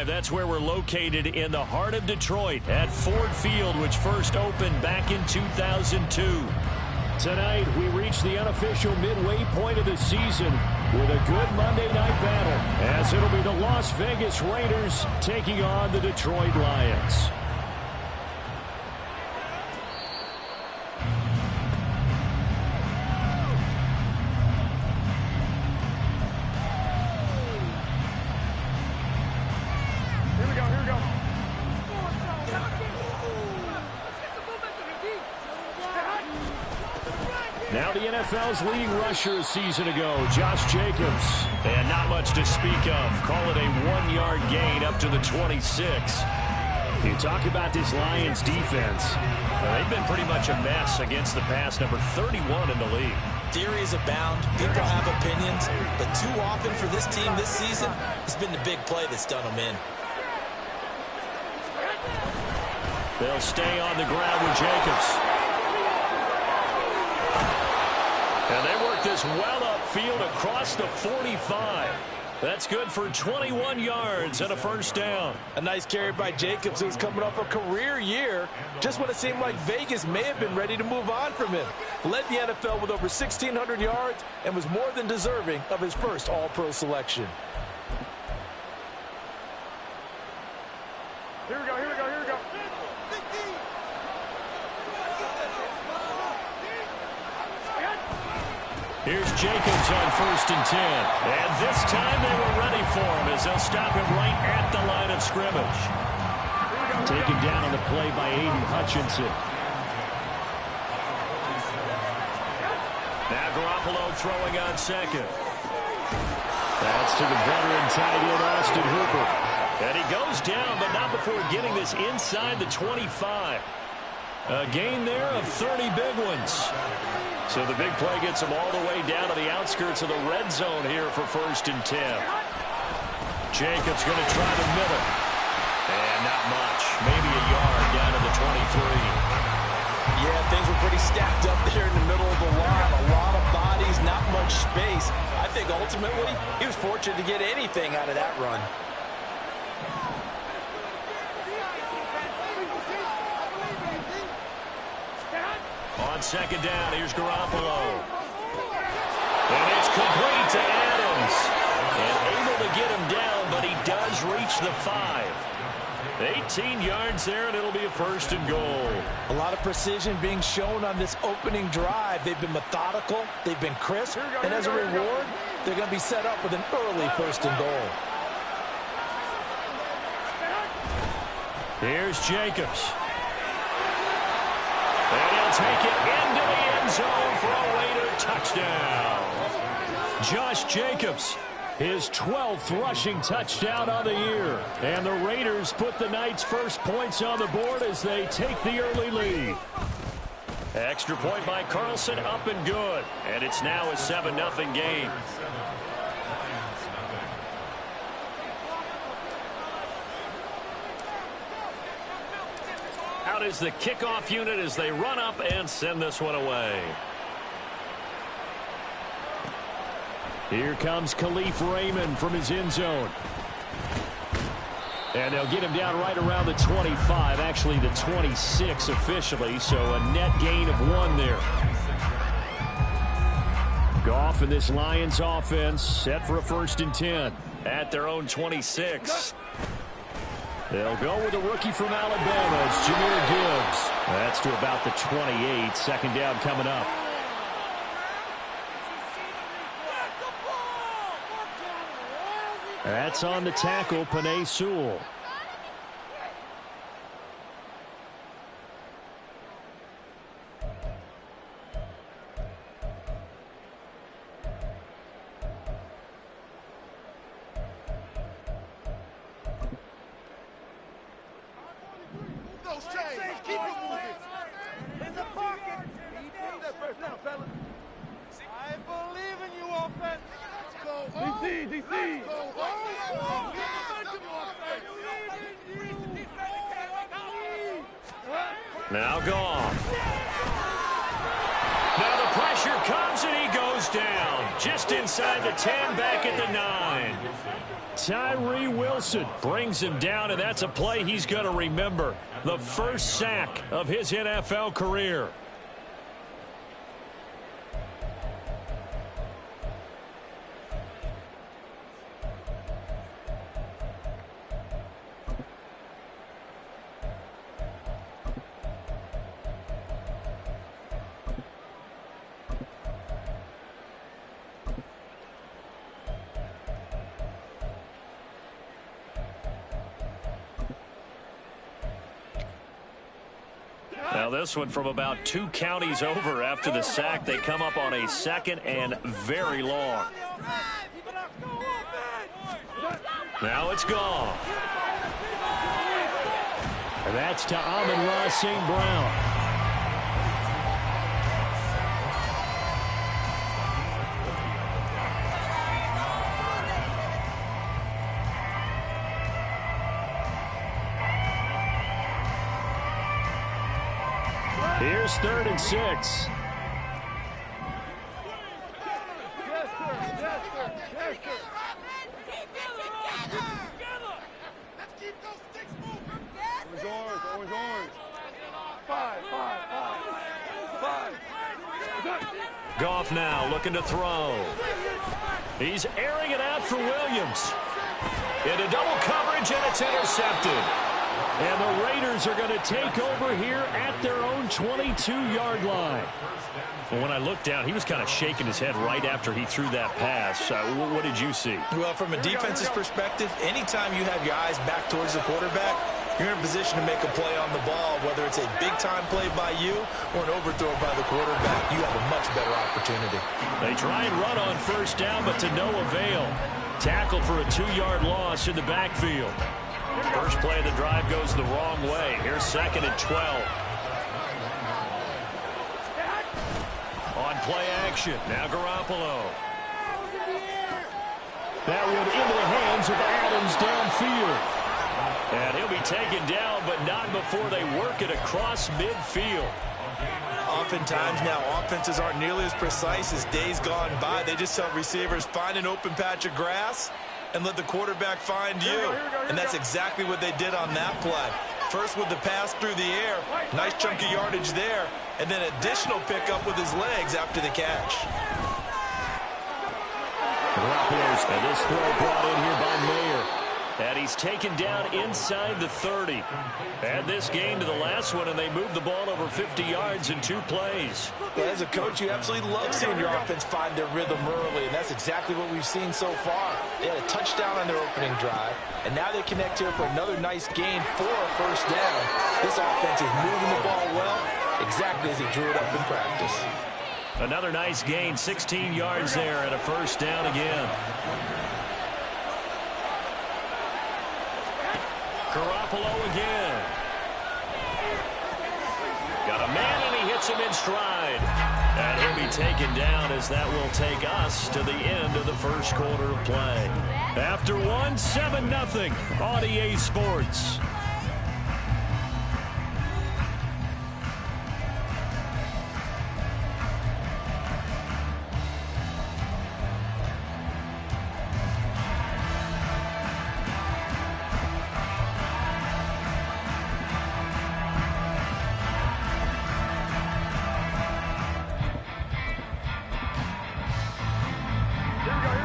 And that's where we're located in the heart of Detroit at Ford Field, which first opened back in 2002. Tonight, we reach the unofficial midway point of the season with a good Monday night battle, as it'll be the Las Vegas Raiders taking on the Detroit Lions. Now the NFL's leading rusher a season ago, Josh Jacobs. And not much to speak of. Call it a 1-yard gain up to the 26. You talk about this Lions defense. They've been pretty much a mess against the pass, number 31 in the league. Theories abound. People have opinions. But too often for this team this season, it's been the big play that's done them in. They'll stay on the ground with Jacobs. And they work this well upfield across the 45. That's good for 21 yards and a first down. A nice carry by Jacobs, who's coming off a career year. Just when it seemed like Vegas may have been ready to move on from him. Led the NFL with over 1,600 yards and was more than deserving of his first All-Pro selection. Here we go. Here's Jacobs on 1st and 10. And this time they were ready for him as they'll stop him right at the line of scrimmage. Taken down on the play by Aiden Hutchinson. Now Garoppolo throwing on second. That's to the veteran tight end, Austin Hooper. And he goes down, but not before getting this inside the 25. A gain there of 30 big ones. So the big play gets them all the way down to the outskirts of the red zone here for 1st and 10. Jacobs going to try the middle. And not much. Maybe a yard down to the 23. Yeah, things were pretty stacked up there in the middle of the line. A lot of bodies, not much space. I think ultimately he was fortunate to get anything out of that run. On 2nd down, here's Garoppolo. And it's complete to Adams. And able to get him down, but he does reach the 5. 18 yards there, and it'll be a 1st and goal. A lot of precision being shown on this opening drive. They've been methodical, they've been crisp, and as a reward, they're going to be set up with an early 1st and goal. Here's Jacobs. And he'll take it into the end zone for a Raider touchdown. Josh Jacobs, his 12th rushing touchdown on the year. And the Raiders put the night's first points on the board as they take the early lead. Extra point by Carlson, up and good. And it's now a 7-0 game. Out is the kickoff unit as they run up and send this one away. Here comes Khalif Raymond from his end zone. And they'll get him down right around the 25, actually the 26 officially, so a net gain of 1 there. Goff and this Lions offense set for a 1st and 10 at their own 26. They'll go with a rookie from Alabama. It's Jahmyr Gibbs. That's to about the 28. 2nd down coming up. That's on the tackle, Penei Sewell. Now Goff. Now the pressure comes and he goes down. Just inside the 10, back at the 9. Tyree Wilson brings him down, and that's a play he's going to remember. The first sack of his NFL career. Now this one from about 2 counties over after the sack. They come up on a 2nd and very long. Now it's gone. And that's to Amon-Ra St. Brown. Here's 3rd and 6. Yes, sir. Yes, sir. Yes, sir. Let's keep those sticks moving. Always orange. Always orange. 5. Goff now looking to throw. He's airing it out for Williams. Into double coverage, and it's intercepted. And the Raiders are going to take over here at their own 22-yard line. Well, when I looked down, he was kind of shaking his head right after he threw that pass. What did you see? Well, from a defense's perspective, anytime you have your eyes back towards the quarterback, you're in a position to make a play on the ball, whether it's a big-time play by you or an overthrow by the quarterback. You have a much better opportunity. They try and run on 1st down, but to no avail. Tackled for a 2-yard loss in the backfield. First play of the drive goes the wrong way. Here's 2nd and 12. On play action. Now Garoppolo. That one into the hands of Adams downfield. And he'll be taken down, but not before they work it across midfield. Oftentimes now, offenses aren't nearly as precise as days gone by. They just tell receivers, find an open patch of grass and let the quarterback find you. And that's exactly what they did on that play. First with the pass through the air. Nice chunk of yardage there. And then additional pickup with his legs after the catch. And this throw brought in here by Mayer. And he's taken down inside the 30. Add this game to the last one, and they moved the ball over 50 yards in 2 plays. Well, as a coach, you absolutely love seeing your offense find their rhythm early, and that's exactly what we've seen so far. They had a touchdown on their opening drive, and now they connect here for another nice gain for a 1st down. This offense is moving the ball well, exactly as he drew it up in practice. Another nice gain, 16 yards there, and a 1st down again. Garoppolo again. Got a man, and he hits him in stride. And he'll be taken down as that will take us to the end of the 1st quarter of play. After 7-0 on EA Sports.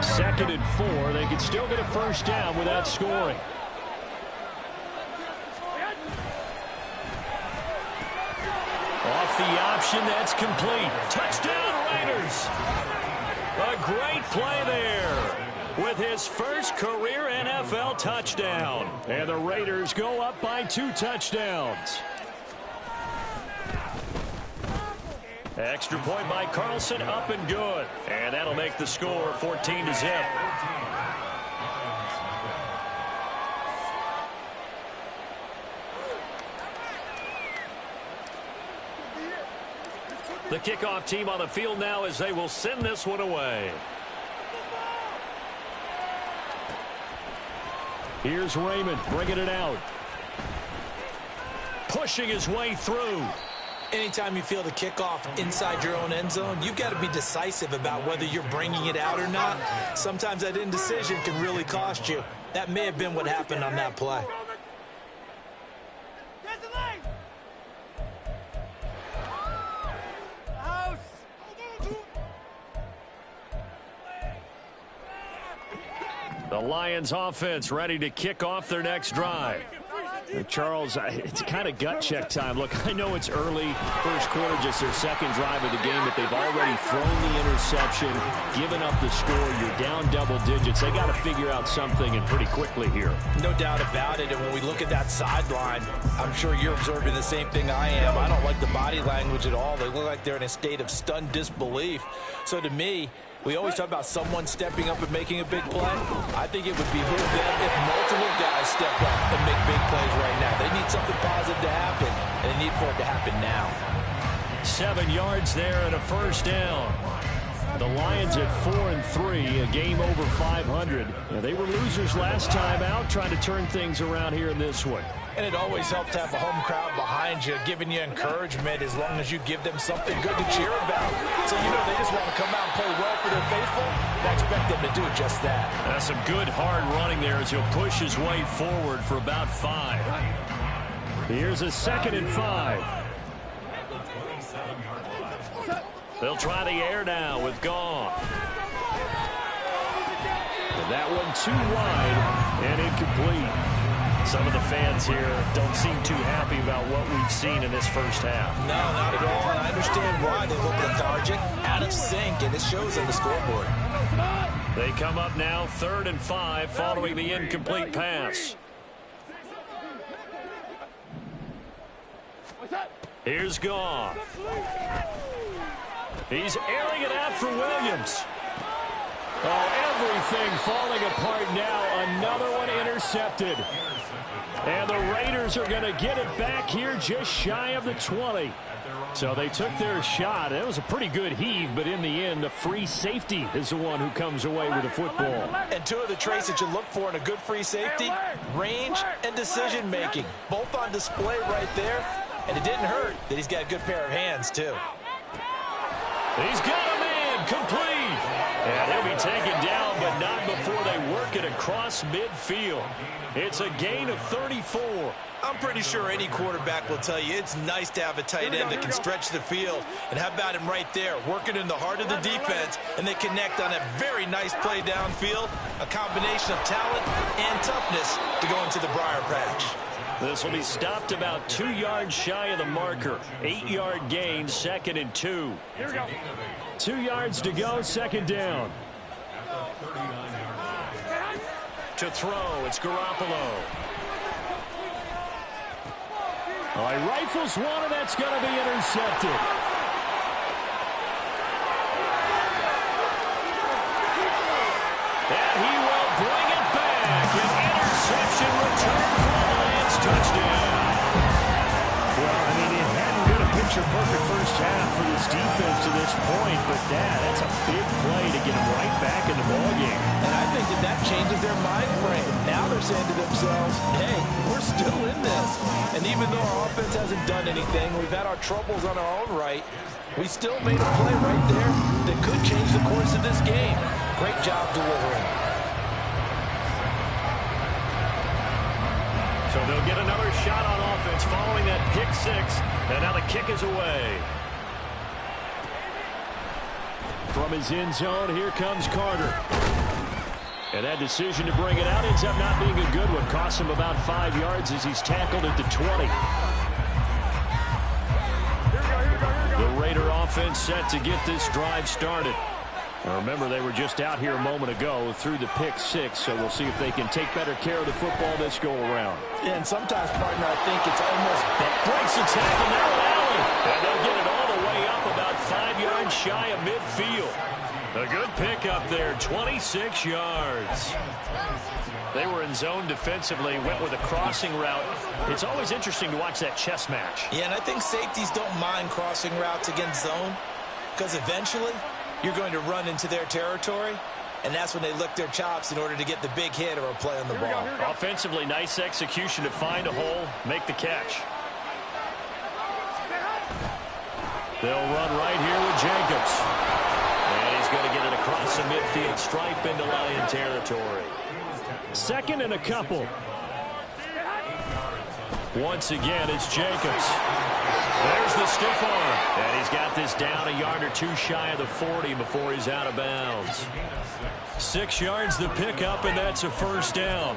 Second and 4. They could still get a 1st down without scoring. Off the option, that's complete. Touchdown, Raiders. A great play there with his first career NFL touchdown. And the Raiders go up by 2 touchdowns. Extra point by Carlson, up and good. And that'll make the score 14-0. The kickoff team on the field now as they will send this one away. Here's Raymond bringing it out. Pushing his way through. Anytime you feel the kickoff inside your own end zone, you've got to be decisive about whether you're bringing it out or not. Sometimes that indecision can really cost you. That may have been what happened on that play. The Lions offense ready to kick off their next drive. Charles, it's kind of gut check time. Look, I know it's early, first quarter, just their second drive of the game, but they've already thrown the interception, given up the score. You're down double digits. They got to figure out something, and pretty quickly here. No doubt about it, and when we look at that sideline, I'm sure you're observing the same thing I am. I don't like the body language at all. They look like they're in a state of stunned disbelief. So to me, we always talk about someone stepping up and making a big play. I think it would behoove them if multiple guys step up and make big plays right now. They need something positive to happen, and they need for it to happen now. 7 yards there and a first down. The Lions at 4-3, a game over 500. Now, they were losers last time out, trying to turn things around here in this one. And it always helps to have a home crowd behind you, giving you encouragement as long as you give them something good to cheer about. So, you know, they just want to come out and play well for their faithful. And I expect them to do just that. That's some good hard running there as he'll push his way forward for about 5. Here's a 2nd and 5. They'll try the air now with Goff. And that one too wide and incomplete. Some of the fans here don't seem too happy about what we've seen in this first half. No, not at all, and I understand why. They look lethargic, out of sync, and it shows on the scoreboard. They come up now 3rd and 5 following the incomplete pass. Here's Goff. He's airing it out for Williams. Oh, everything falling apart now. Another one intercepted. And the Raiders are going to get it back here just shy of the 20. So they took their shot. It was a pretty good heave, but in the end, the free safety is the one who comes away with the football. And two of the traits that you look for in a good free safety, range and decision-making. Both on display right there. And it didn't hurt that he's got a good pair of hands, too. He's got a man complete. And he'll be taken down, but not before they work it across midfield. It's a gain of 34. I'm pretty sure any quarterback will tell you it's nice to have a tight end that can stretch the field. And how about him right there, working in the heart of the defense, and they connect on a very nice play downfield, a combination of talent and toughness to go into the briar patch. This will be stopped about 2 yards shy of the marker. 8-yard gain, 2nd and 2. 2 yards to go, 2nd down. To throw, it's Garoppolo. All right, rifles one, and that's going to be intercepted. And he will bring it back. An interception return for the Lions touchdown. Well, I mean, it hadn't been a picture-perfect first half for this defense to this point, but that's a big play to get them right back in the ballgame. And I think that changes their mind frame. Now they're saying to themselves, hey, we're still in this. And even though our offense hasn't done anything, we've had our troubles on our own right, we still made a play right there that could change the course of this game. Great job delivering. So they'll get another shot on offense following that pick 6. And now the kick is away. From his end zone, here comes Carter. And that decision to bring it out ends up not being a good one. Costs him about 5 yards as he's tackled at the 20. The Raider offense set to get this drive started. Now remember, they were just out here a moment ago through the pick 6, so we'll see if they can take better care of the football this go around. Yeah, and sometimes, partner, I think it's almost breaks the tackle now at Allen. And they'll get it all the way up about 5 yards shy of midfield. A good pickup there, 26 yards. They were in zone defensively, went with a crossing route. It's always interesting to watch that chess match. Yeah, and I think safeties don't mind crossing routes against zone because eventually you're going to run into their territory, and that's when they lick their chops in order to get the big hit or a play on the ball. Offensively, nice execution to find a hole, make the catch. They'll run right here with Jacobs. And he's going to get it across the midfield stripe into Lion territory. Second and a couple. Once again, it's Jacobs. There's the stiff arm. And he's got this down a yard or two shy of the 40 before he's out of bounds. 6 yards the pickup, and that's a first down.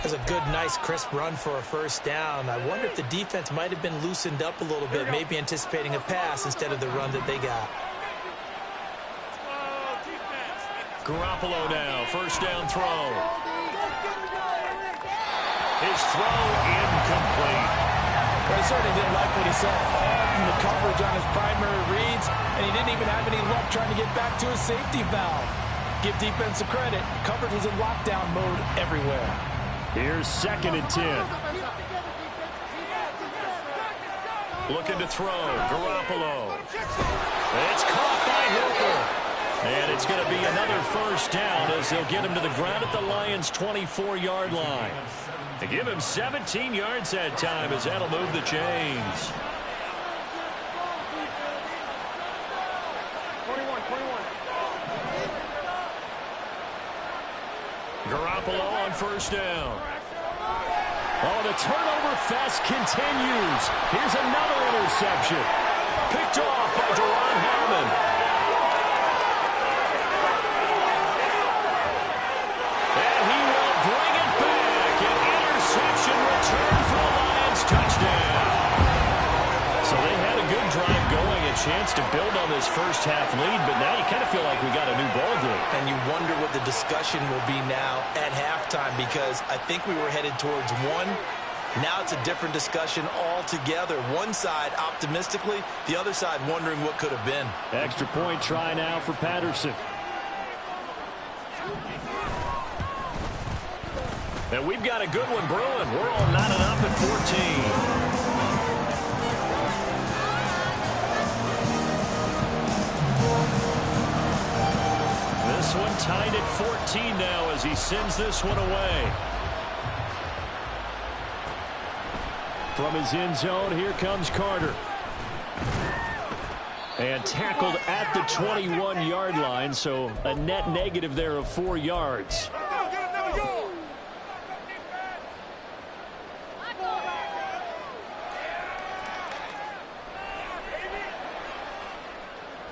That's a good, nice, crisp run for a first down. I wonder if the defense might have been loosened up a little bit, maybe anticipating a pass instead of the run that they got. Garoppolo now, first down throw. His throw incomplete. Well, he certainly didn't like what he saw all from the coverage on his primary reads, and he didn't even have any luck trying to get back to his safety valve. Give defense a credit. Coverage was in lockdown mode everywhere. Here's 2nd and 10. Looking to throw. Garoppolo. It's caught by Hooper. And it's going to be another first down as they'll get him to the ground at the Lions' 24-yard line. They give him 17 yards that time as that'll move the chains. 21. Garoppolo on first down. Oh, the turnover fest continues. Here's another interception. Picked off by Deron Harmon. And he will bring it back. An interception return for the Lions touchdown. So they had a good drive going, a chance to build on this first half lead, but now you kind of feel like we got a new ball game. And you wonder what the discussion will be now at halftime, because I think we were headed towards one. Now it's a different discussion altogether. One side optimistically, the other side wondering what could have been. Extra point try now for Patterson. And we've got a good one brewing. We're all knotted up at 14. This one tied at 14 now as he sends this one away. From his end zone, here comes Carter. And tackled at the 21-yard line, so a net negative there of 4 yards.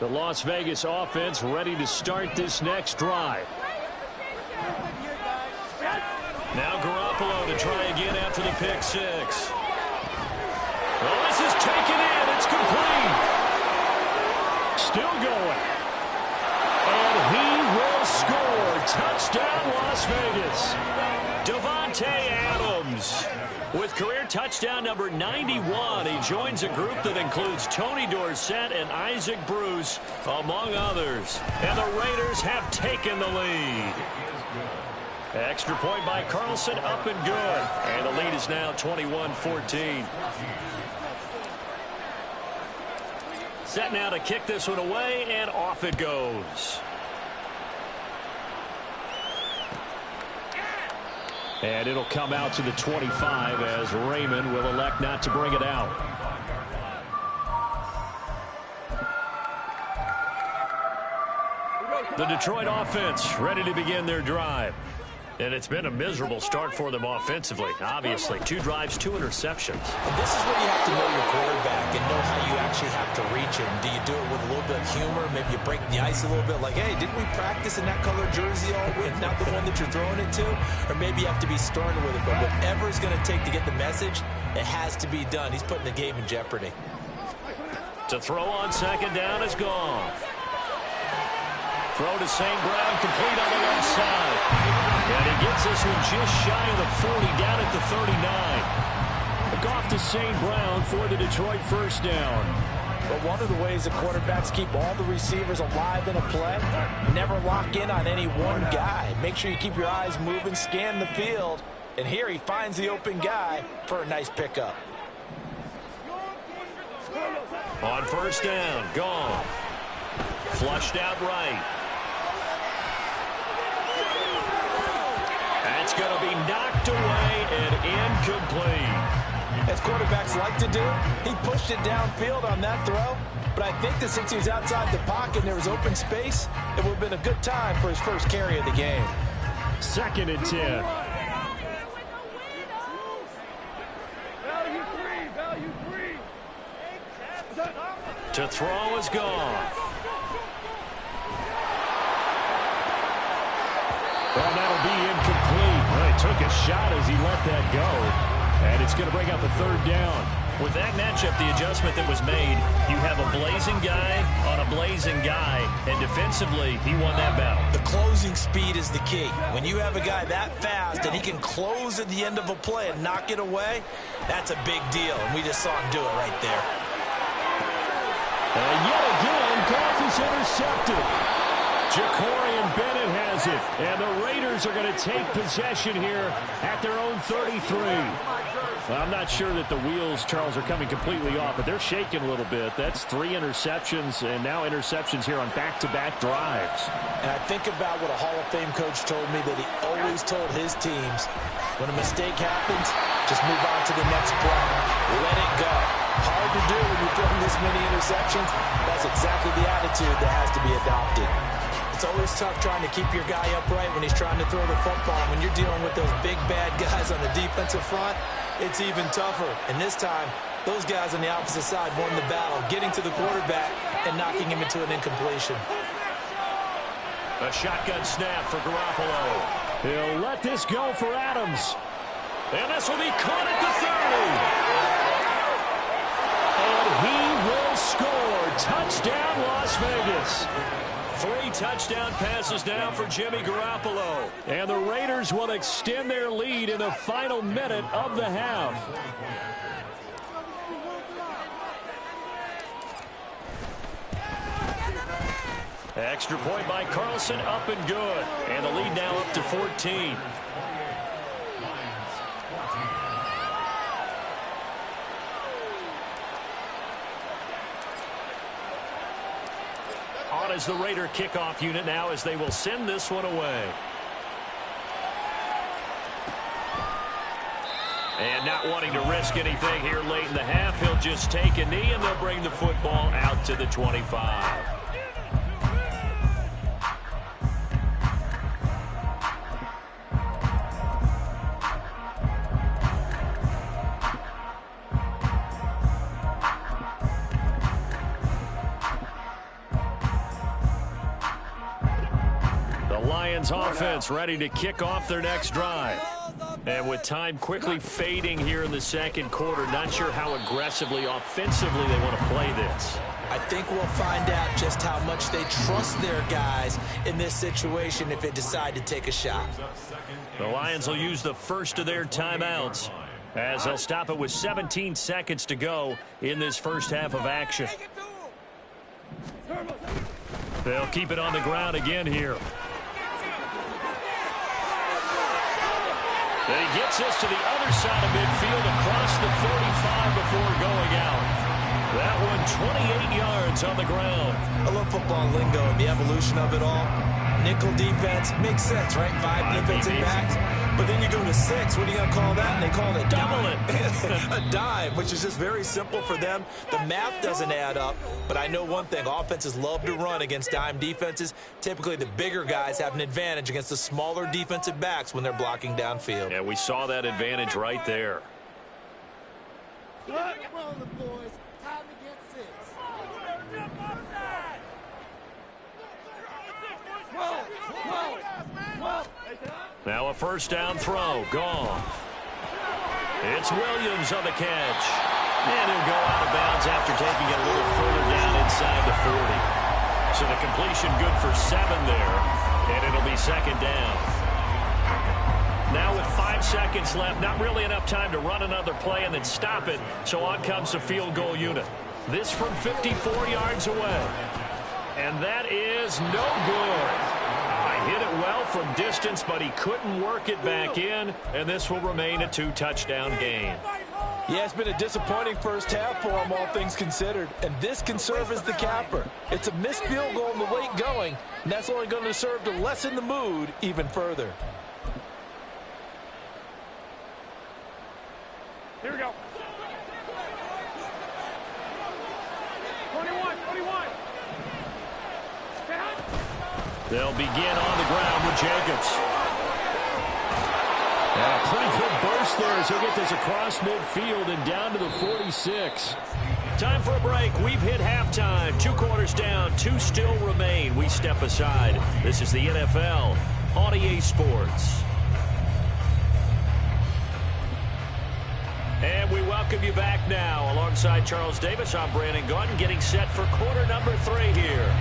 The Las Vegas offense ready to start this next drive. Now Garoppolo to try again after the pick six. Well, this is taken in. It's complete. Still going. And he will score. Touchdown, Las Vegas. Davante Adams with career touchdown number 91. He joins a group that includes Tony Dorsett and Isaac Bruce, among others. And the Raiders have taken the lead. Extra point by Carlson, up and good. And the lead is now 21-14. Set now to kick this one away, and off it goes. And it'll come out to the 25 as Raymond will elect not to bring it out. The Detroit offense ready to begin their drive. And it's been a miserable start for them offensively. Obviously, 2 drives, 2 interceptions. And this is where you have to know your quarterback and know how you actually have to reach him. Do you do it with a little bit of humor? Maybe you break the ice a little bit like, hey, didn't we practice in that color jersey all week? Not the one that you're throwing it to? Or maybe you have to be stern with it. But whatever it's going to take to get the message, it has to be done. He's putting the game in jeopardy. To throw on second down is gone. Throw to St. Brown, complete on the left side. And he gets this one just shy of the 40, down at the 39. Look off to St. Brown for the Detroit first down. But one of the ways the quarterbacks keep all the receivers alive in a play, never lock in on any one guy. Make sure you keep your eyes moving, scan the field. And here he finds the open guy for a nice pickup. On first down, gone. Flushed out right. That's going to be knocked away and incomplete. As quarterbacks like to do, he pushed it downfield on that throw, but I think that since he was outside the pocket and there was open space, it would have been a good time for his first carry of the game. 2nd and 10. Value three. To throw is gone. Well, that'll be incomplete. Well, he took a shot as he let that go. And it's going to bring up a 3rd down. With that matchup, the adjustment that was made, you have a blazing guy on a blazing guy, and defensively, he won that battle. The closing speed is the key. When you have a guy that fast and he can close at the end of a play and knock it away, that's a big deal, and we just saw him do it right there. And yet again, Goff is intercepted. Ja'Cory Bennett has it, and the Raiders are going to take possession here at their own 33. Well, I'm not sure that the wheels, Charles, are coming completely off, but they're shaking a little bit. That's 3 interceptions, and now interceptions here on back-to-back drives. And I think about what a Hall of Fame coach told me, that he always told his teams, when a mistake happens, just move on to the next play. Let it go. Hard to do when you're throwing this many interceptions. That's exactly the attitude that has to be adopted. It's always tough trying to keep your guy upright when he's trying to throw the football. When you're dealing with those big, bad guys on the defensive front, it's even tougher. And this time, those guys on the opposite side won the battle, getting to the quarterback and knocking him into an incompletion. A shotgun snap for Garoppolo. He'll let this go for Adams. And this will be caught at the 30. And he will score. Touchdown, Las Vegas. 3 touchdown passes now for Jimmy Garoppolo. And the Raiders will extend their lead in the final minute of the half. Extra point by Carlson, up and good. And the lead now up to 14. On as the Raider kickoff unit now, as they will send this one away. And not wanting to risk anything here late in the half, he'll just take a knee and they'll bring the football out to the 25. Offense ready to kick off their next drive. And with time quickly fading here in the 2nd quarter, not sure how aggressively, offensively they want to play this. I think we'll find out just how much they trust their guys in this situation if they decide to take a shot. The Lions will use the first of their timeouts as they'll stop it with 17 seconds to go in this first half of action. They'll keep it on the ground again here. And he gets this to the other side of midfield across the 45 before going out. That one 28 yards on the ground. I love football lingo and the evolution of it all. Nickel defense makes sense, right? 5 defensive backs. But then you go to 6. What are you going to call that? And they call it double it. A dive, which is just very simple for them. The math doesn't add up. But I know one thing. Offenses love to run against dime defenses. Typically, the bigger guys have an advantage against the smaller defensive backs when they're blocking downfield. Yeah, we saw that advantage right there. Now a first down throw. Gone. It's Williams on the catch. And he'll go out of bounds after taking it a little further down inside the 40. So the completion good for 7 there. And it'll be 2nd down. Now with 5 seconds left, not really enough time to run another play and then stop it. So on comes the field goal unit. This from 54 yards away. And that is no good. Hit it well from distance, but he couldn't work it back in, and this will remain a 2-touchdown game. Yeah, it's been a disappointing first half for him, all things considered, and this can serve as the capper. It's a missed field goal in the late going, and that's only going to serve to lessen the mood even further. Here we go. 21. They'll begin on the ground with Jacobs. And a pretty good burst there as he'll get this across midfield and down to the 46. Time for a break. We've hit halftime. 2 quarters down. 2 still remain. We step aside. This is the NFL on EA Sports. And we welcome you back now. Alongside Charles Davis, I'm Brandon Gaudin, getting set for quarter number 3 here.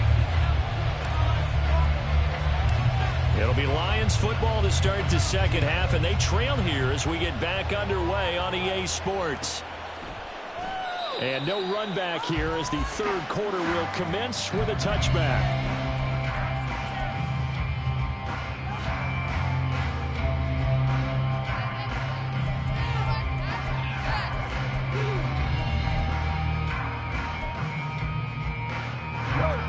It'll be Lions football to start the second half, and they trail here as we get back underway on EA Sports. And no run back here as the third quarter will commence with a touchback.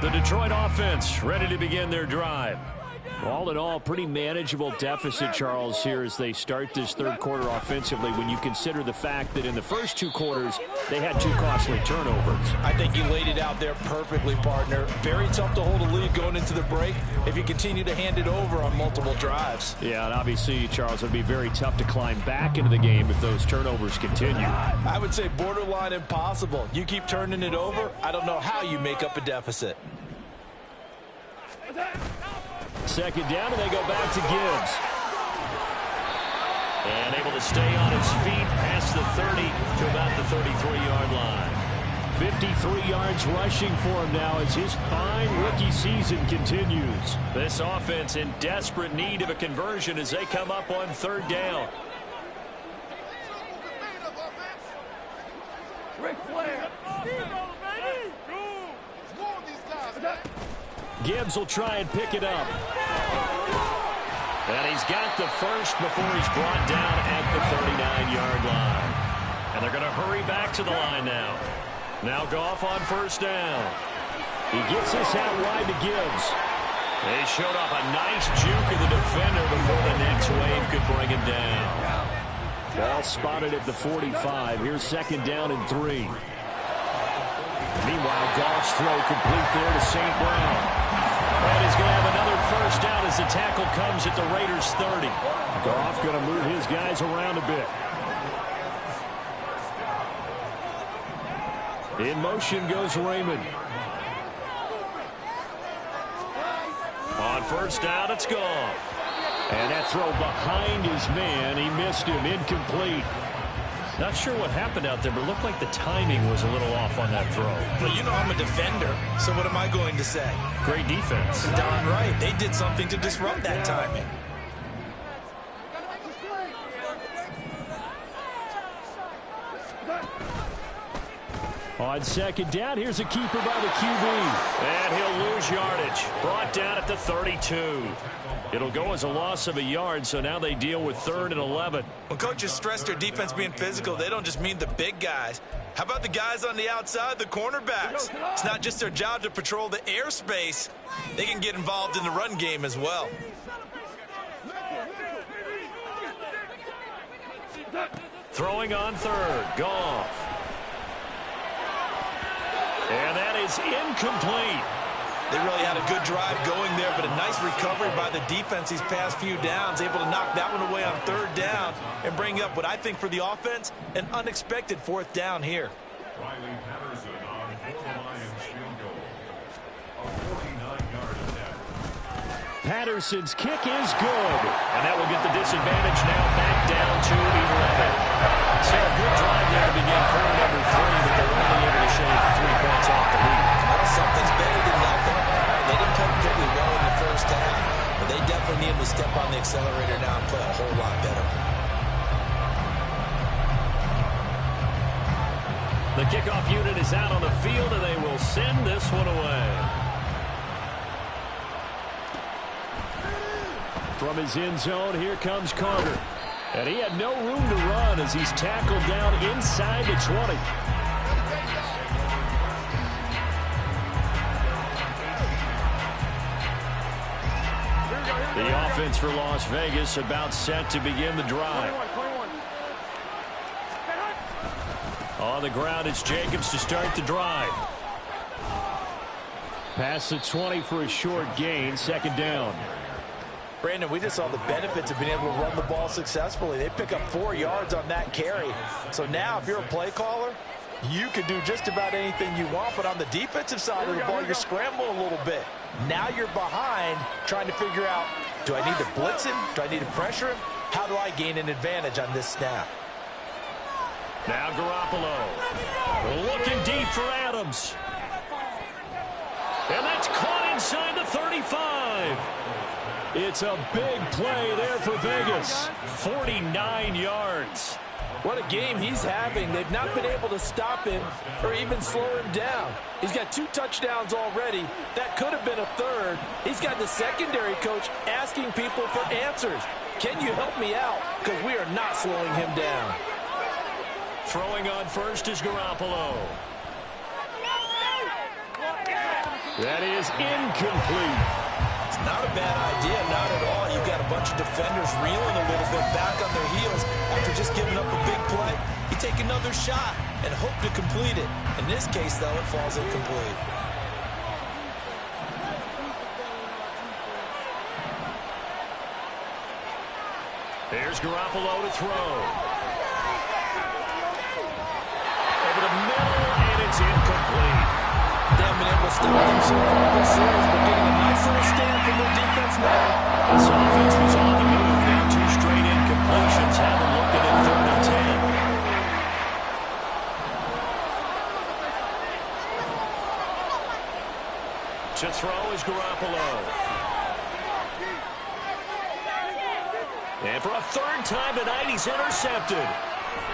The Detroit offense ready to begin their drive. All in all, pretty manageable deficit, Charles, here as they start this third quarter offensively when you consider the fact that in the first 2 quarters, they had 2 costly turnovers. I think you laid it out there perfectly, partner. Very tough to hold a lead going into the break if you continue to hand it over on multiple drives. Yeah, and obviously, Charles, it would be very tough to climb back into the game if those turnovers continue. I would say borderline impossible. You keep turning it over, I don't know how you make up a deficit. Second down, and they go back to Gibbs. And able to stay on his feet past the 30 to about the 33-yard line. 53 yards rushing for him now as his fine rookie season continues. This offense in desperate need of a conversion as they come up on third down. Ric Flair. Gibbs will try and pick it up. And he's got the first before he's brought down at the 39-yard line. And they're going to hurry back to the line now. Now Goff on first down. He gets this out wide to Gibbs. They showed off a nice juke of the defender before the next wave could bring him down. Ball spotted at the 45. Here's second down and 3. Meanwhile, Goff's throw complete there to St. Brown. And he's going to have another first down as the tackle comes at the Raiders' 30. Goff going to move his guys around a bit. In motion goes Raymond. On first down, it's Goff. And that throw behind his man. He missed him. Incomplete. Not sure what happened out there, but it looked like the timing was a little off on that throw. Well, you know I'm a defender, so what am I going to say? Great defense. Darn right. They did something to disrupt that timing. On second down, here's a keeper by the QB. And he'll lose yardage. Brought down at the 32. It'll go as a loss of a yard, so now they deal with 3rd and 11. When coaches stress their defense being physical, they don't just mean the big guys. How about the guys on the outside, the cornerbacks? It's not just their job to patrol the airspace. They can get involved in the run game as well. Throwing on 3rd. Goff. And that is incomplete. They really had a good drive going there, but a nice recovery by the defense these past few downs, able to knock that one away on 3rd down and bring up what I think for the offense, an unexpected 4th down here. Riley Patterson on the Lions field goal. A 49-yard attempt. Patterson's kick is good. And that will get the disadvantage now back down to 11. So a good drive there to begin quarter number 3, but they're only able to shave 3 points off the lead. Well, something's better than nothing. They didn't play particularly well in the first half, but they definitely need to step on the accelerator now and play a whole lot better. The kickoff unit is out on the field, and they will send this one away. From his end zone, here comes Carter. And he had no room to run as he's tackled down inside the 20. The offense for Las Vegas about set to begin the drive. On the ground, it's Jacobs to start the drive. Past the 20 for a short gain, second down. Brandon, we just saw the benefits of being able to run the ball successfully. They pick up 4 yards on that carry. So now if you're a play caller, you can do just about anything you want. But on the defensive side of the ball, you're scrambling a little bit. Now you're behind trying to figure out, do I need to blitz him? Do I need to pressure him? How do I gain an advantage on this snap? Now Garoppolo looking deep for Adams. And that's caught inside the 35. It's a big play there for Vegas. 49 yards. What a game he's having. They've not been able to stop him or even slow him down. He's got 2 touchdowns already. That could have been a third. He's got the secondary coach asking people for answers. Can you help me out? Because we are not slowing him down. Throwing on first is Garoppolo. That is incomplete. It's not a bad idea, not at all. You've got a bunch of defenders reeling a little bit back on their heels after just giving up a big play. You take another shot and hope to complete it. In this case, though, it falls incomplete. Here's Garoppolo to throw. Over the middle, and it's incomplete. They haven't been able to stop them so far this series, but getting a nice little stand from their defense now. This offense was on the move. Now 2 straight incompletions. Haven't looked at it 3rd and 10. To throw is Garoppolo. And for a 3rd time tonight, he's intercepted.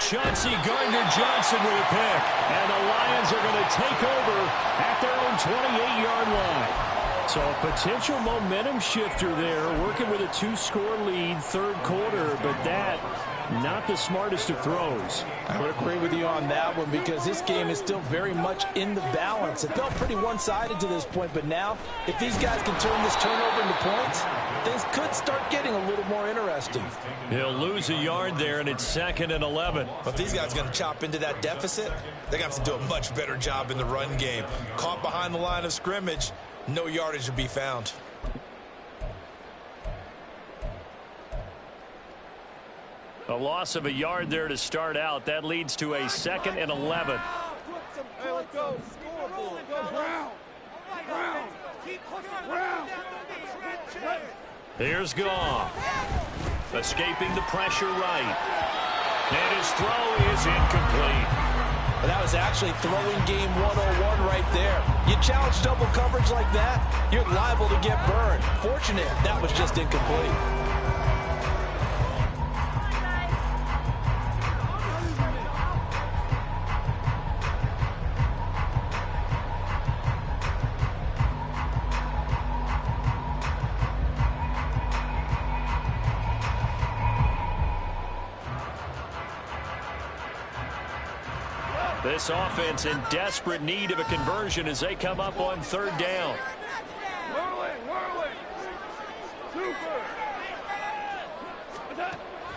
Chauncey Gardner-Johnson with a pick. And the Lions are going to take over at their own 28-yard line. So a potential momentum shifter there, working with a 2-score lead, 3rd quarter, but that not the smartest of throws. I would agree with you on that one because this game is still very much in the balance. It felt pretty one-sided to this point, but now if these guys can turn this turnover into points, things could start getting a little more interesting. He'll lose a yard there, and it's 2nd and 11. But if these guys are going to chop into that deficit, they're going to have to do a much better job in the run game. Caught behind the line of scrimmage, no yardage to be found. A loss of a yard there to start out. That leads to a 2nd and 11. Hey, let's go. Scoreboard. Go, Brown. Brown. Keep pushing Brown. Here's Goff. Escaping the pressure right. And his throw is incomplete. That was actually throwing game 101 right there. You challenge double coverage like that, you're liable to get burned. Fortunate, that was just incomplete. This offense in desperate need of a conversion as they come up on 3rd down. Whirling. Super.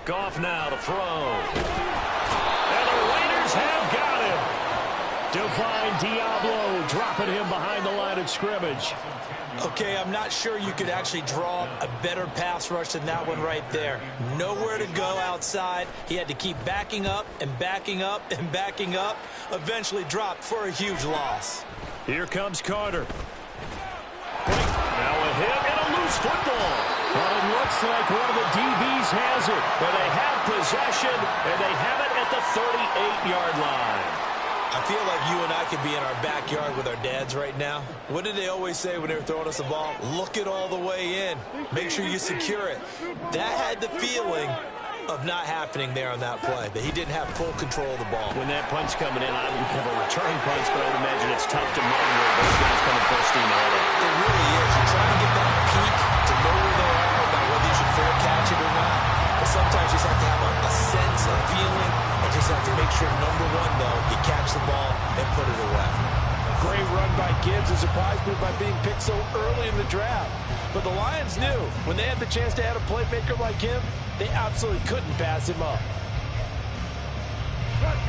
Goff now to throw. And the Raiders have got him. Divine Diablo dropping him behind the line of scrimmage. Okay, I'm not sure you could actually draw a better pass rush than that one right there. Nowhere to go outside. He had to keep backing up and backing up and backing up. Eventually dropped for a huge loss. Here comes Carter. Now a hit and a loose football. Well, it looks like one of the DBs has it. But they have possession, and they have it at the 38-yard line. I feel like you and I could be in our backyard with our dads right now. What did they always say when they were throwing us the ball? Look it all the way in. Make sure you secure it. That had the feeling of not happening there on that play, that he didn't have full control of the ball. When that punch coming in, I don't have a return punch, but I would imagine it's tough to monitor those guys coming full steam ahead. It really is. You're trying to get that peak to know where they are about whether you should fair catch it or not. But sometimes you just have to have a sense, a feeling, and just have to make sure, number one, though, you catch the ball and put it away. Great run by Gibbs. A surprise move by being picked so early in the draft. But the Lions knew when they had the chance to add a playmaker like him, they absolutely couldn't pass him up.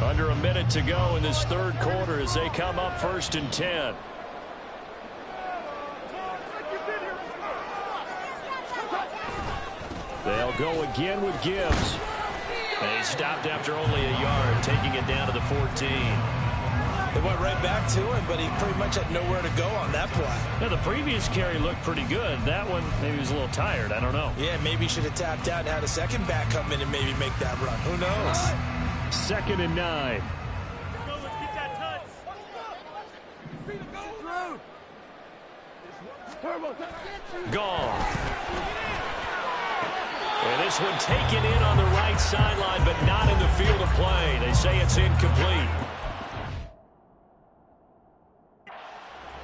Under a minute to go in this 3rd quarter as they come up 1st and 10. They'll go again with Gibbs. And he stopped after only a yard, taking it down to the 14. They went right back to him, but he pretty much had nowhere to go on that play. Now, the previous carry looked pretty good. That one, maybe he was a little tired. I don't know. Yeah, maybe he should have tapped out and had a second back come in and maybe make that run. Who knows? 2nd and 9. Let's get that touch. Gone. And this one taken in on the right sideline, but not in the field of play. They say it's incomplete.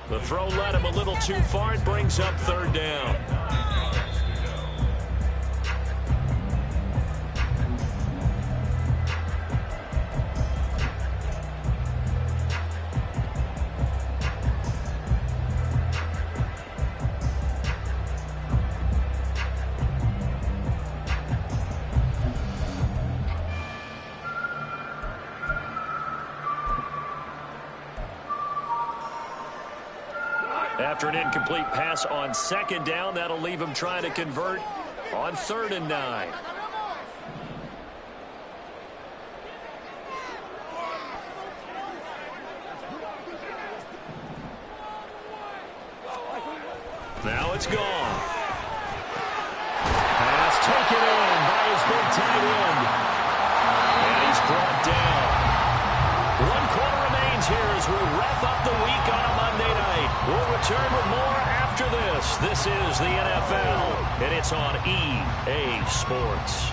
The throw led him a little too far. It brings up 3rd down. After an incomplete pass on 2nd down, that'll leave him trying to convert on 3rd and 9. Now it's gone. Pass taken in by his big tight end. And he's brought down. 1 quarter remains here as we wrap up the week on a Monday night. We'll return with more after this. This is the NFL, and it's on EA Sports.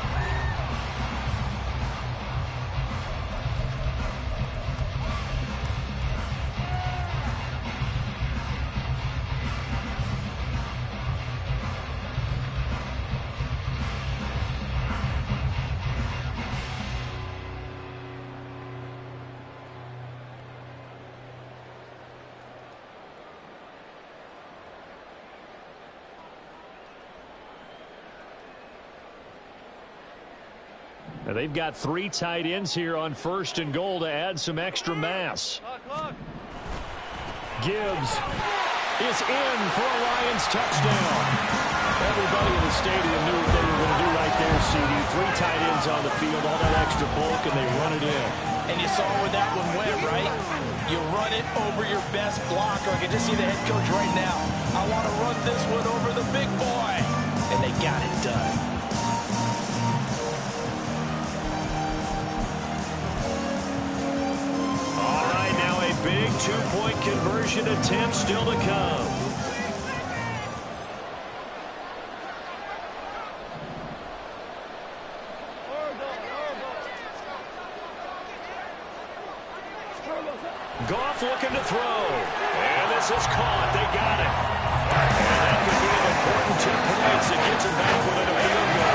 Now they've got 3 tight ends here on 1st and goal to add some extra mass. Gibbs is in for a Lions touchdown. Everybody in the stadium knew what they were going to do right there, CD. 3 tight ends on the field, all that extra bulk, and they run it in. And you saw where that one went, right? You run it over your best blocker. I can just see the head coach right now. I want to run this one over the big boy. And they got it done. Big 2-point conversion attempt still to come. Goff looking to throw. And this is caught. They got it. And that could be an important 2 points that gets him back within a field goal.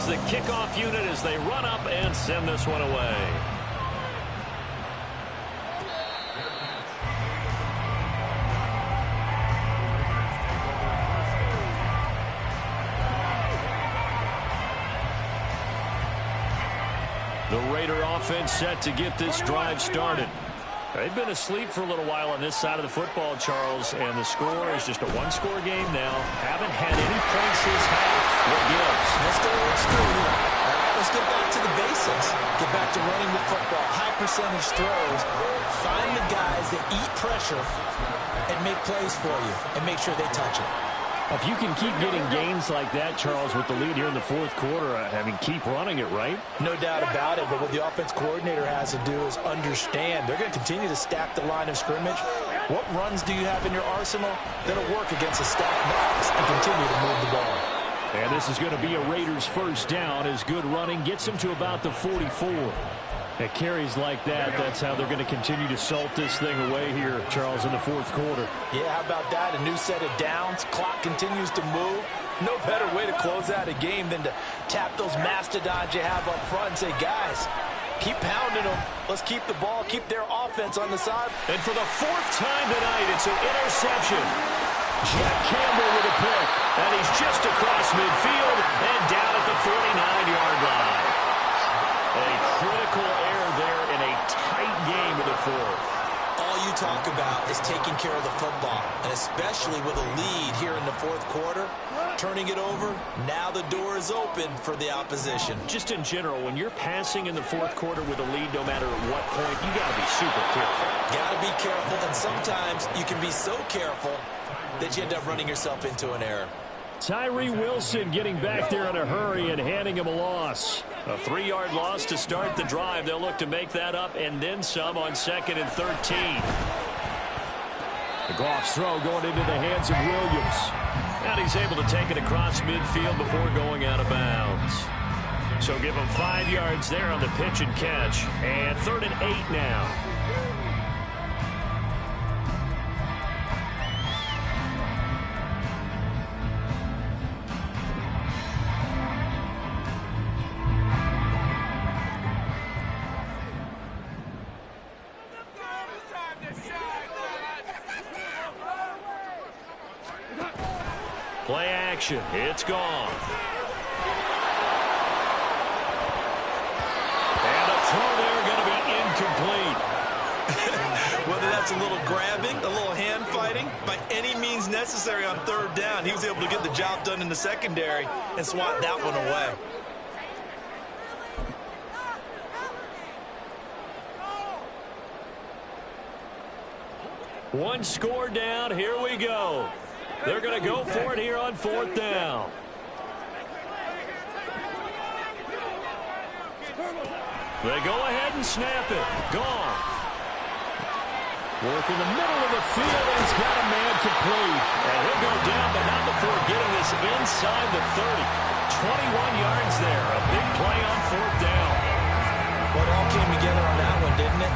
The kickoff unit as they run up and send this one away. The Raider offense set to get this drive started. They've been asleep for a little while on this side of the football, Charles, and the score is just a 1-score game now. Haven't had any points this half. What gives? Let's go old school here. All right, let's get back to the basics. Get back to running the football, high percentage throws. Find the guys that eat pressure and make plays for you and make sure they touch it. If you can keep getting gains like that, Charles, with the lead here in the 4th quarter, I mean, keep running it, right? No doubt about it, but what the offense coordinator has to do is understand. They're going to continue to stack the line of scrimmage. What runs do you have in your arsenal that'll work against a stacked box and continue to move the ball? And this is going to be a Raiders 1st down as good running gets them to about the 44. At carries like that, that's how they're going to continue to salt this thing away here, Charles, in the 4th quarter. Yeah, how about that? A new set of downs. Clock continues to move. No better way to close out a game than to tap those mastodons you have up front and say, guys, keep pounding them. Let's keep the ball, keep their offense on the side. And for the 4th time tonight, it's an interception. Jack Campbell with a pick. And he's just across midfield and down at the 49-yard line. A critical error there, and talk about is taking care of the football, and especially with a lead here in the fourth quarter, turning it over, now the door is open for the opposition. Just in general, when you're passing in the fourth quarter with a lead, no matter at what point, you got to be super careful. Got to be careful, and sometimes you can be so careful that you end up running yourself into an error. Tyree Wilson getting back there in a hurry and handing him a loss. A 3-yard loss to start the drive. They'll look to make that up and then some on 2nd and 13. The Goff's throw going into the hands of Williams. And he's able to take it across midfield before going out of bounds. So give him 5 yards there on the pitch and catch. And 3rd and 8 now. Play action. It's gone. And the throw there going to be incomplete. Whether that's a little grabbing, a little hand fighting, by any means necessary on 3rd down, he was able to get the job done in the secondary and swat that one away. One score down. Here we go. They're going to go for it here on 4th down. They go ahead and snap it. Gone. Work in the middle of the field, and he's got a man complete. And he'll go down, but not before getting this inside the 30. 21 yards there. A big play on 4th down. Well, it all came together on that one, didn't it?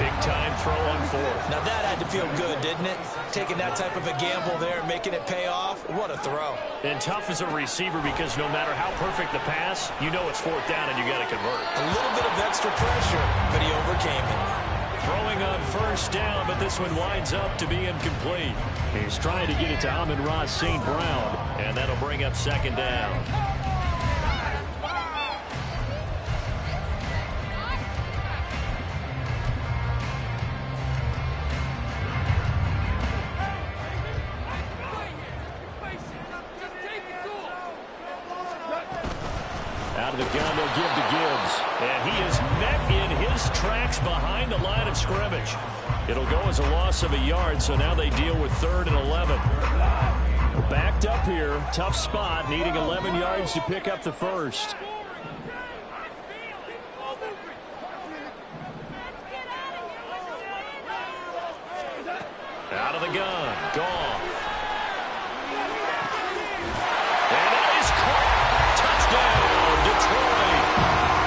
Big time throw on 4th. Now that had to feel good, didn't it? Taking that type of a gamble there and making it pay off. What a throw. And tough as a receiver because no matter how perfect the pass, you know it's 4th down and you got to convert. A little bit of extra pressure, but he overcame it. Throwing on 1st down, but this one winds up to be incomplete. He's trying to get it to Amon-Ra St. Brown, and that'll bring up 2nd down. Out of the gun, they'll give to Gibbs. And he is met in his tracks behind the line of scrimmage. It'll go as a loss of a yard, so now they deal with 3rd and 11. Backed up here, tough spot, needing 11 yards to pick up the first. Out of the gun, Goff. And that is caught. Touchdown, Detroit.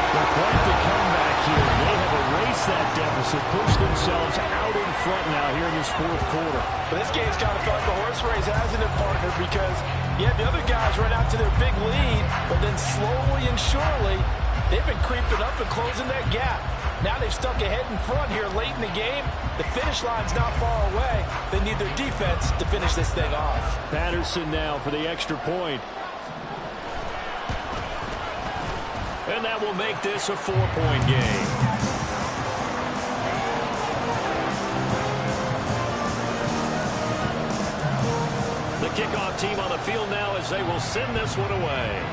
Well, quite the comeback here. They have erased that deficit, pushed themselves out in front now here in this 4th quarter. But this game's kind of felt like a horse race, hasn't it, partner? Because, yeah, the other guys run out to their big lead, but then slowly and surely, they've been creeping up and closing that gap. Now they've stuck ahead in front here late in the game. The finish line's not far away. They need their defense to finish this thing off. Patterson now for the extra point. And that will make this a 4-point game. The kickoff team on the field now as they will send this one away.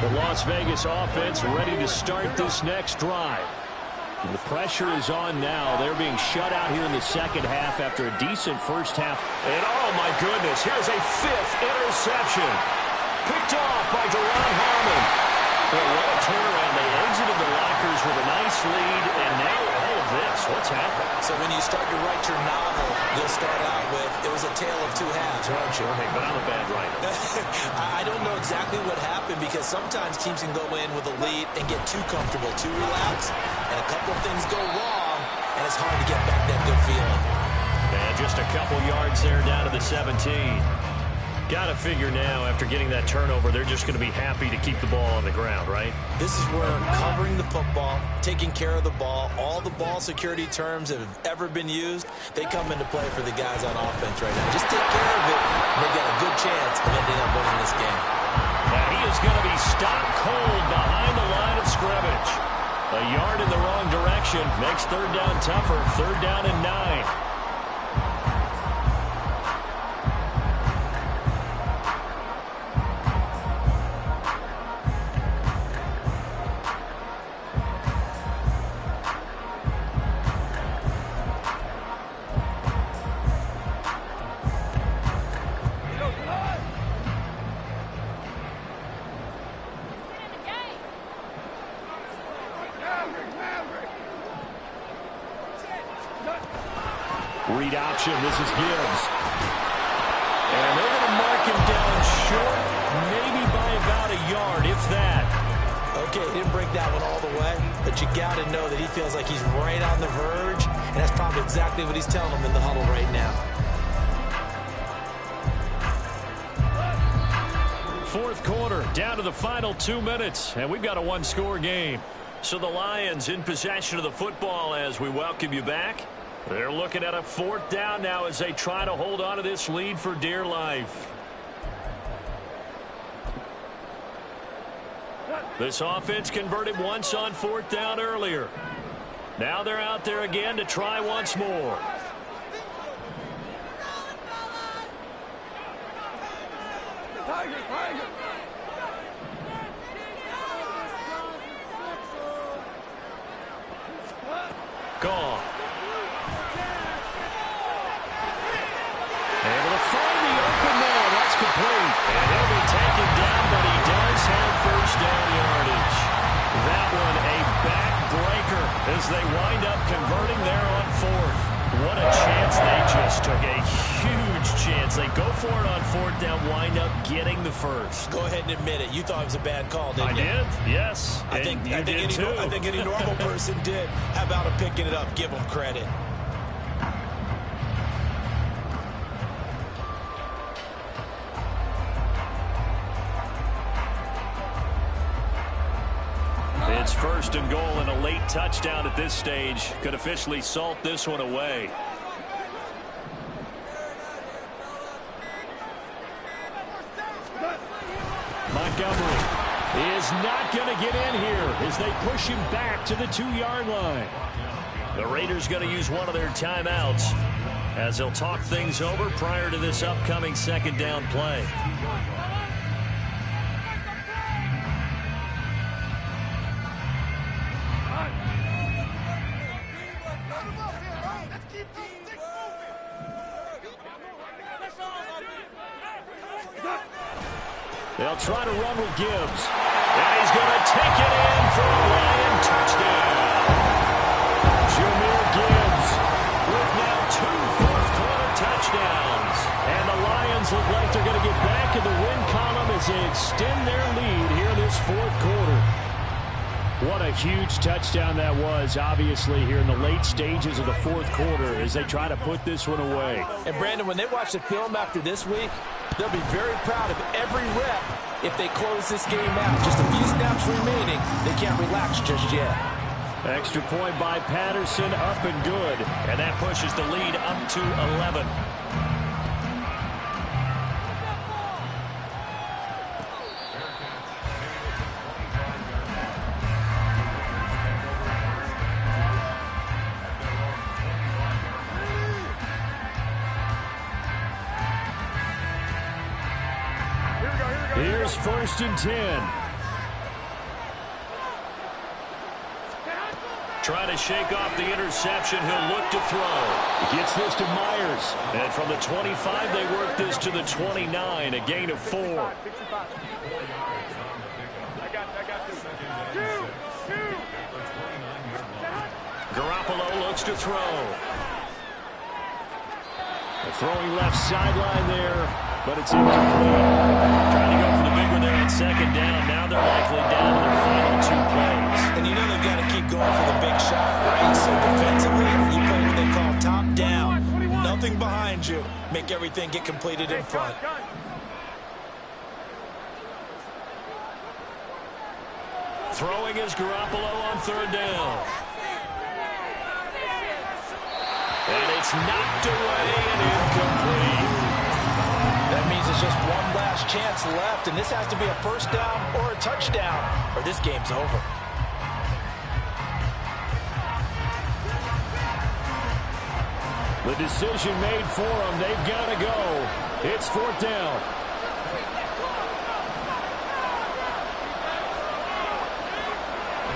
The Las Vegas offense ready to start this next drive. And the pressure is on now. They're being shut out here in the second half after a decent first half. And oh my goodness, here's a 5th interception. Picked off by Deron Harmon. Well, what a turnaround. They exited the lockers with a nice lead, and now all of this. What's happened? So when you start to write your novel, you'll start out with, it was a tale of 2 halves, won't you? Hey, but I'm a bad writer. I don't know exactly what happened because sometimes teams can go in with a lead and get too comfortable, too relaxed, and a couple of things go wrong, and it's hard to get back that good feeling. And just a couple yards there down to the 17. Got to figure now, after getting that turnover, they're just going to be happy to keep the ball on the ground, right? This is where covering the football, taking care of the ball, all the ball security terms that have ever been used, they come into play for the guys on offense right now. Just take care of it, and they've got a good chance of ending up winning this game. And he is going to be stopped cold behind the line of scrimmage. A yard in the wrong direction makes third down tougher. Third down and 9. Read option. This is Gibbs. And they're going to mark him down short, maybe by about a yard, if that. Okay, he didn't break that one all the way, but you got to know that he feels like he's right on the verge, and that's probably exactly what he's telling them in the huddle right now. Fourth quarter, down to the final 2 minutes, and we've got a one-score game. So the Lions in possession of the football as we welcome you back. They're looking at a fourth down now as they try to hold on to this lead for dear life. This offense converted once on fourth down earlier. Now they're out there again to try once more. Gone. Able to find the open man. That's complete. And he'll be taken down, but he does have first down yardage. That one a backbreaker as they wind up converting there on fourth. What a chance they just took. A huge chance. They go for it on fourth down, wind up getting the first. Go ahead and admit it. You thought it was a bad call, didn't you? I did, yes. I think any normal person did. How about him picking it up? Give him credit. It's first and goal and a late touchdown at this stage. Could officially salt this one away. Montgomery is not going to get in here as they push him back to the 2-yard line. The Raiders going to use one of their timeouts as they'll talk things over prior to this upcoming second down play. They'll try to run with Gibbs. And he's going to take it in for a Lion touchdown. Jahmyr Gibbs with now 2 fourth-quarter touchdowns. And the Lions look like they're going to get back in the win column as they extend their lead here in this fourth quarter. What a huge touchdown that was, obviously, here in the late stages of the fourth quarter as they try to put this one away. And, Brandon, when they watch the film after this week, they'll be very proud of every rep if they close this game out. Just a few snaps remaining. They can't relax just yet. Extra point by Patterson, up and good. And that pushes the lead up to 11. Here's first and 10. Trying to shake off the interception. He'll look to throw. He gets this to Myers. And from the 25, they work this to the 29. A gain of 4. Garoppolo looks to throw. The throwing left sideline there. But it's incomplete. Trying to go for the big one there on second down. Now they're likely down to their final 2 plays. And you know they've got to keep going for the big shot, right? So defensively, you play what they call top down. Nothing behind you. Make everything get completed in front. Throwing is Garoppolo on third down. And it's knocked away and incomplete. That means it's just one last chance left, and this has to be a first down or a touchdown, or this game's over. The decision made for them. They've got to go. It's fourth down.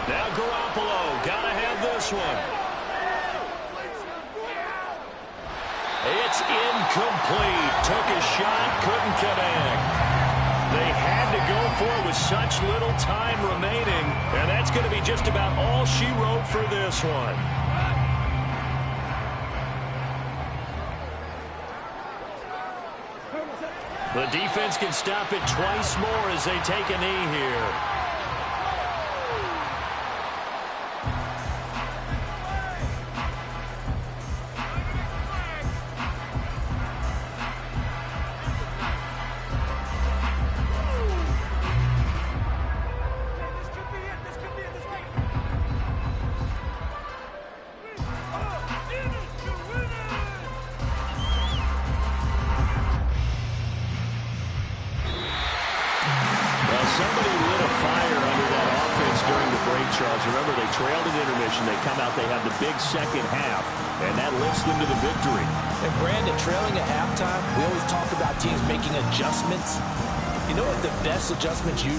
Now Garoppolo. Got to have this one. It's incomplete. Took a shot, couldn't connect. They had to go for it with such little time remaining, and that's going to be just about all she wrote for this one. The defense can stop it twice more as they take a knee here. Somebody lit a fire under that offense during the break, Charles. Remember, they trailed at intermission. They come out, they have the big second half, and that lifts them to the victory. And Brandon, trailing at halftime, we always talk about teams making adjustments. You know what the best adjustments you